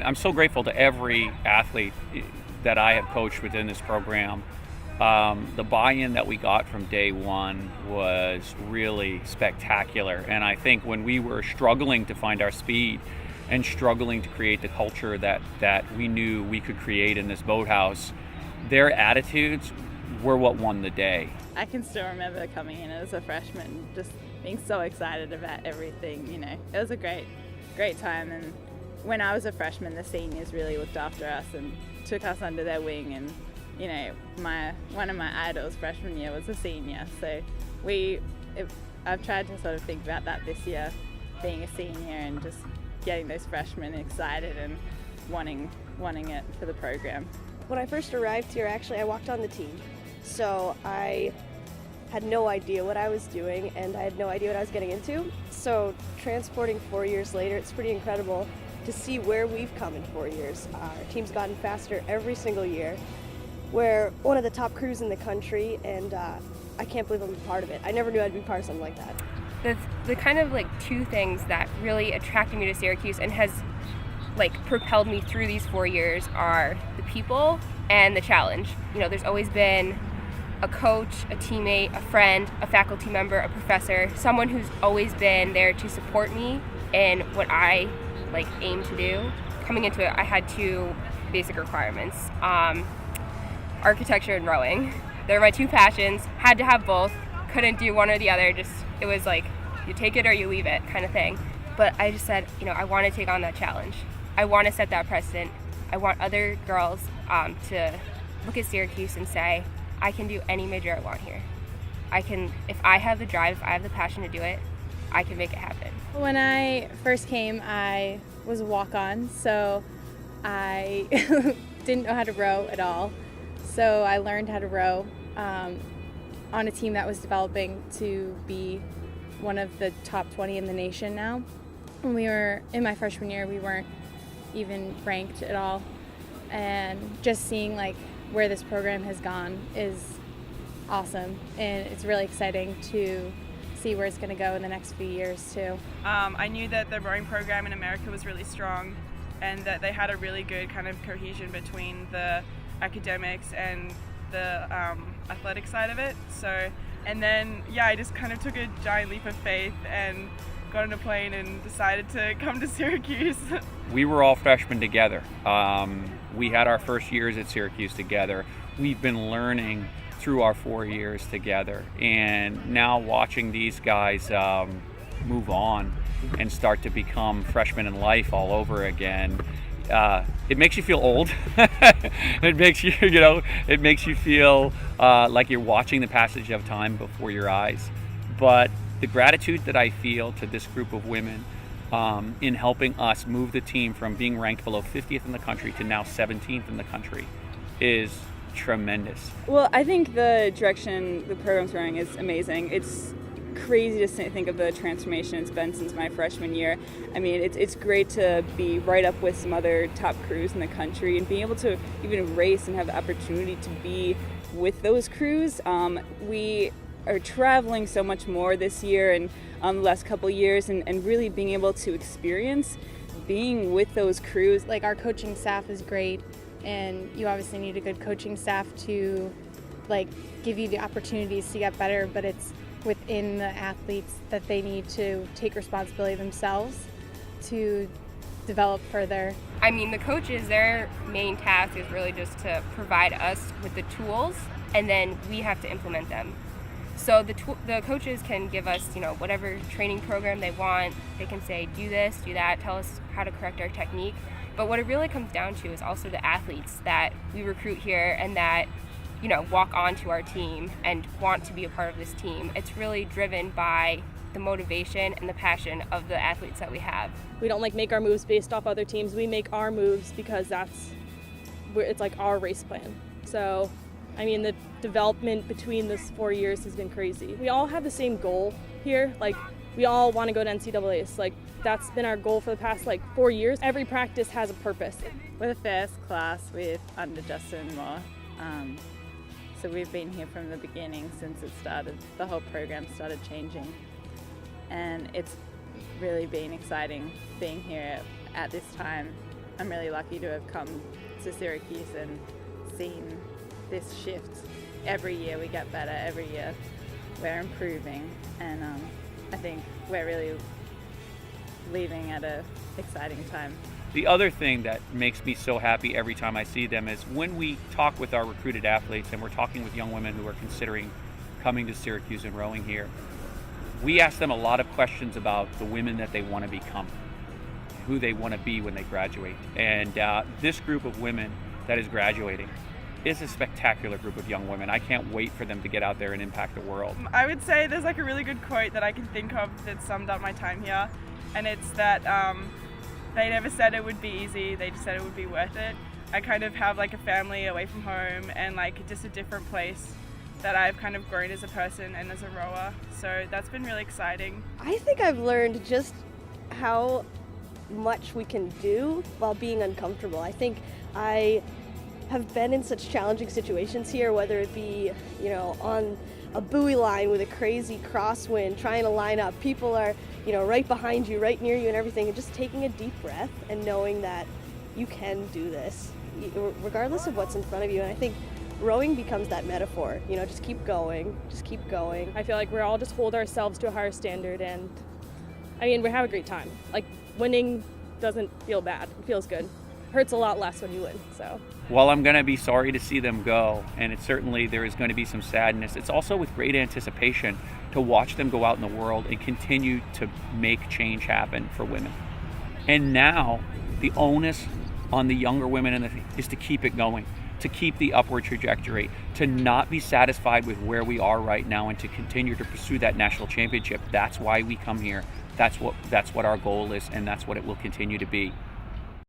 I'm so grateful to every athlete that I have coached within this program. The buy-in that we got from day one was really spectacular. And I think when we were struggling to find our speed and struggling to create the culture that we knew we could create in this boathouse, their attitudes were what won the day. I can still remember coming in as a freshman, just being so excited about everything, you know. It was a great time, and when I was a freshman, the seniors really looked after us and took us under their wing, and you know, one of my idols freshman year was a senior, so I've tried to sort of think about that this year, being a senior and just getting those freshmen excited and wanting it for the program. When I first arrived here, actually, I walked on the team, so I had no idea what I was doing and I had no idea what I was getting into. So transporting 4 years later, it's pretty incredible to see where we've come in 4 years. Our team's gotten faster every single year. We're one of the top crews in the country, and I can't believe I'm a part of it. I never knew I'd be part of something like that. The kind of like two things that really attracted me to Syracuse and has like propelled me through these 4 years are the people and the challenge. You know, there's always been a coach, a teammate, a friend, a faculty member, a professor, someone who's always been there to support me in what I like aim to do. Coming into it, I had two basic requirements. Architecture and rowing. They're my two passions. Had to have both. Couldn't do one or the other. Just, it was like, you take it or you leave it kind of thing. But I just said, you know, I want to take on that challenge. I want to set that precedent. I want other girls to look at Syracuse and say, I can do any major I want here. I can, if I have the drive, if I have the passion to do it, I can make it happen. When I first came, I was a walk-on, so I didn't know how to row at all. So I learned how to row on a team that was developing to be one of the top 20 in the nation now. When we were in my freshman year, we weren't even ranked at all. And just seeing like where this program has gone is awesome. And it's really exciting to see where it's going to go in the next few years too. I knew that the rowing program in America was really strong and that they had a really good kind of cohesion between the academics and the athletic side of it. So, and then I just kind of took a giant leap of faith and got on a plane and decided to come to Syracuse. We were all freshmen together. We had our first years at Syracuse together. We've been learning through our 4 years together, and now watching these guys move on and start to become freshmen in life all over again, it makes you feel old. It makes you, it makes you feel like you're watching the passage of time before your eyes. But the gratitude that I feel to this group of women in helping us move the team from being ranked below 50th in the country to now 17th in the country is tremendous. Well, I think the direction the program's going is amazing. It's crazy to think of the transformation it's been since my freshman year. I mean, it's great to be right up with some other top crews in the country and being able to even race and have the opportunity to be with those crews. We are traveling so much more this year and the last couple years, and really being able to experience being with those crews. Like, our coaching staff is great, and you obviously need a good coaching staff to like give you the opportunities to get better, but it's within the athletes that they need to take responsibility themselves to develop further. I mean, the coaches, their main task is really just to provide us with the tools, and then we have to implement them. So the coaches can give us, whatever training program they want. They can say, do this, do that, tell us how to correct our technique. But what it really comes down to is also the athletes that we recruit here and that, walk onto our team and want to be a part of this team. It's really driven by the motivation and the passion of the athletes that we have. We don't make our moves based off other teams. We make our moves because it's like our race plan. So, I mean, the development between this 4 years has been crazy. We all have the same goal here. Like, we all want to go to NCAAs. Like, that's been our goal for the past 4 years. Every practice has a purpose. We're the first class with under Justin Moore. So we've been here from the beginning since it started. The whole program started changing. And it's really been exciting being here at this time I'm really lucky to have come to Syracuse and seen this shift. Every year we get better, every year we're improving, and I think we're really leaving at an exciting time. The other thing that makes me so happy every time I see them is when we talk with our recruited athletes and we're talking with young women who are considering coming to Syracuse and rowing here, we ask them a lot of questions about the women that they want to become, who they want to be when they graduate. And this group of women that is graduating is a spectacular group of young women. I can't wait for them to get out there and impact the world. I would say there's like a really good quote that I can think of that summed up my time here, and it's that they never said it would be easy, they just said it would be worth it. I kind of have like a family away from home and like just a different place that I've kind of grown as a person and as a rower, so that's been really exciting. I think I've learned just how much we can do while being uncomfortable. I think I have been in such challenging situations here, whether it be, you know, on a buoy line with a crazy crosswind, trying to line up. People are, you know, right behind you, right near you and everything, and just taking a deep breath and knowing that you can do this, regardless of what's in front of you. And I think rowing becomes that metaphor, you know, just keep going, just keep going. I feel like we're all just hold ourselves to a higher standard, and I mean, we have a great time. Like, winning doesn't feel bad, it feels good. Hurts a lot less when you win, so. While I'm going to be sorry to see them go, and it certainly there is going to be some sadness, it's also with great anticipation to watch them go out in the world and continue to make change happen for women. And now the onus on the younger women is to keep it going, to keep the upward trajectory, to not be satisfied with where we are right now, and to continue to pursue that national championship. That's why we come here. That's what our goal is, and that's what it will continue to be.